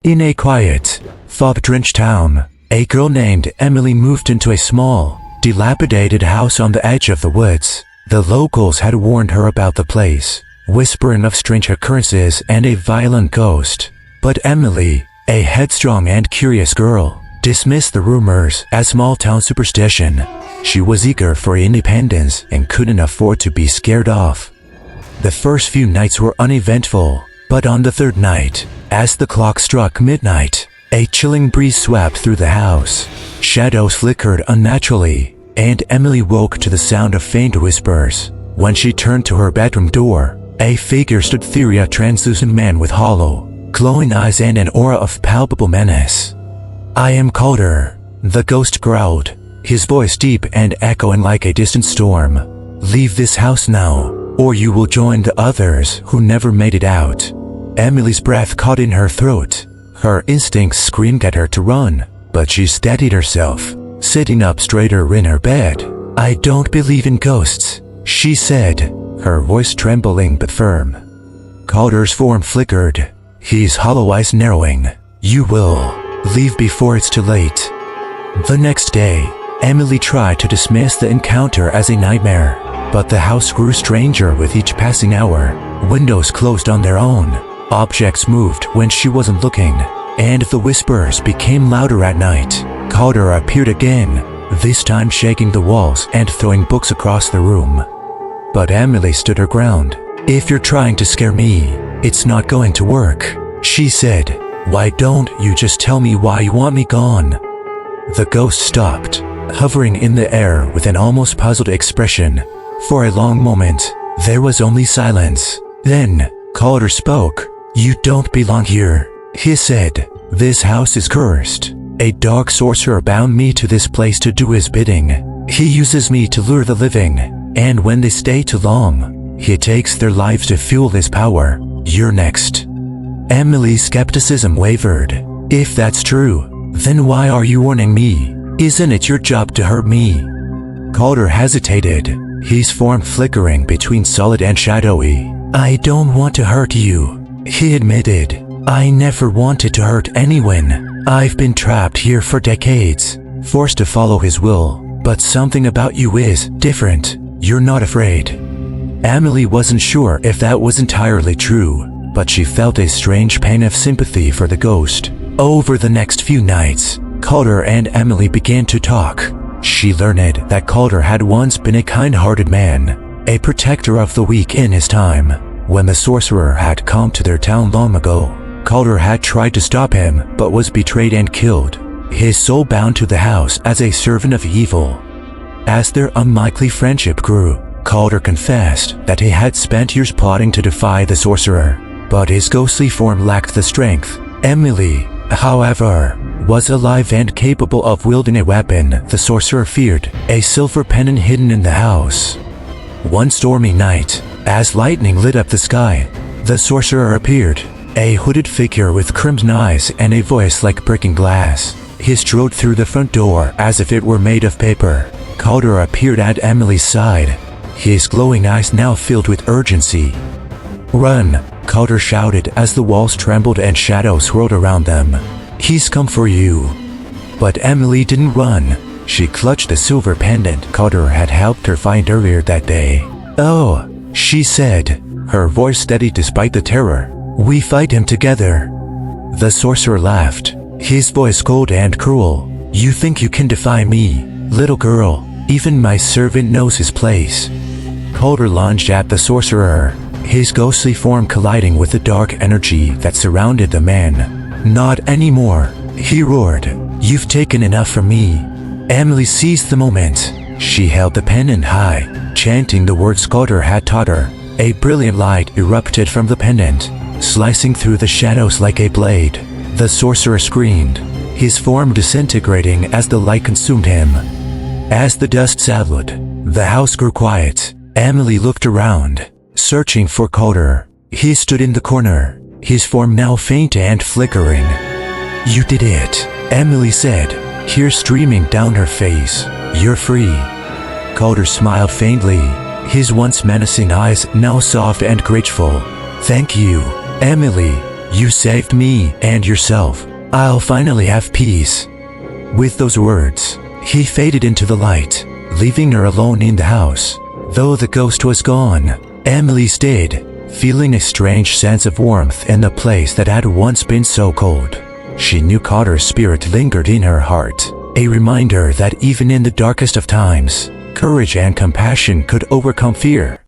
In a quiet, fog-drenched town, a girl named Emily moved into a small, dilapidated house on the edge of the woods. The locals had warned her about the place, whispering of strange occurrences and a violent ghost. But Emily, a headstrong and curious girl, dismissed the rumors as small-town superstition. She was eager for independence and couldn't afford to be scared off. The first few nights were uneventful, but on the third night, as the clock struck midnight, a chilling breeze swept through the house. Shadows flickered unnaturally, and Emily woke to the sound of faint whispers. When she turned to her bedroom door, a figure stood there, a translucent man with hollow, glowing eyes and an aura of palpable menace. "I am Calder," the ghost growled, his voice deep and echoing like a distant storm. "Leave this house now, or you will join the others who never made it out." Emily's breath caught in her throat. Her instincts screamed at her to run, but she steadied herself, sitting up straighter in her bed. "I don't believe in ghosts," she said, her voice trembling but firm. Calder's form flickered, his hollow eyes narrowing. "You will leave before it's too late." The next day, Emily tried to dismiss the encounter as a nightmare, but the house grew stranger with each passing hour. Windows closed on their own, objects moved when she wasn't looking, and the whispers became louder at night. Calder appeared again, this time shaking the walls and throwing books across the room. But Emily stood her ground. "If you're trying to scare me, it's not going to work," she said. "Why don't you just tell me why you want me gone?" The ghost stopped, hovering in the air with an almost puzzled expression. For a long moment, there was only silence. Then, Calder spoke. "You don't belong here," he said. "This house is cursed. A dark sorcerer bound me to this place to do his bidding. He uses me to lure the living, and when they stay too long, he takes their lives to fuel his power. You're next." Emily's skepticism wavered. "If that's true, then why are you warning me? Isn't it your job to hurt me?" Calder hesitated, his form flickering between solid and shadowy. "I don't want to hurt you," he admitted. "I never wanted to hurt anyone. I've been trapped here for decades, forced to follow his will, but something about you is different. You're not afraid." Emily wasn't sure if that was entirely true, but she felt a strange pain of sympathy for the ghost. Over the next few nights, Calder and Emily began to talk. She learned that Calder had once been a kind-hearted man, a protector of the weak in his time. When the sorcerer had come to their town long ago, Calder had tried to stop him but was betrayed and killed, his soul bound to the house as a servant of evil. As their unlikely friendship grew, Calder confessed that he had spent years plotting to defy the sorcerer, but his ghostly form lacked the strength. Emily, however, was alive and capable of wielding a weapon the sorcerer feared, a silver pendant hidden in the house. One stormy night, as lightning lit up the sky, the sorcerer appeared, a hooded figure with crimson eyes and a voice like breaking glass. He strode through the front door as if it were made of paper. Calder appeared at Emily's side, his glowing eyes now filled with urgency. "Run!" Calder shouted as the walls trembled and shadows swirled around them. "He's come for you." But Emily didn't run. She clutched the silver pendant Calder had helped her find earlier that day. "Oh," she said, her voice steady despite the terror. "We fight him together." The sorcerer laughed, his voice cold and cruel. "You think you can defy me, little girl? Even my servant knows his place." Calder lunged at the sorcerer, his ghostly form colliding with the dark energy that surrounded the man. "Not anymore," he roared. "You've taken enough from me." Emily seized the moment. She held the pendant high, chanting the words Calder had taught her. A brilliant light erupted from the pendant, slicing through the shadows like a blade. The sorcerer screamed, his form disintegrating as the light consumed him. As the dust settled, the house grew quiet. Emily looked around, searching for Calder. He stood in the corner, his form now faint and flickering. "You did it," Emily said, tears streaming down her face. "You're free." Calder smiled faintly, his once menacing eyes now soft and grateful. "Thank you, Emily," You saved me and yourself. I'll finally have peace." With those words, he faded into the light, leaving her alone in the house. Though the ghost was gone, Emily stayed, feeling a strange sense of warmth in a place that had once been so cold. She knew Carter's spirit lingered in her heart, a reminder that even in the darkest of times, courage and compassion could overcome fear.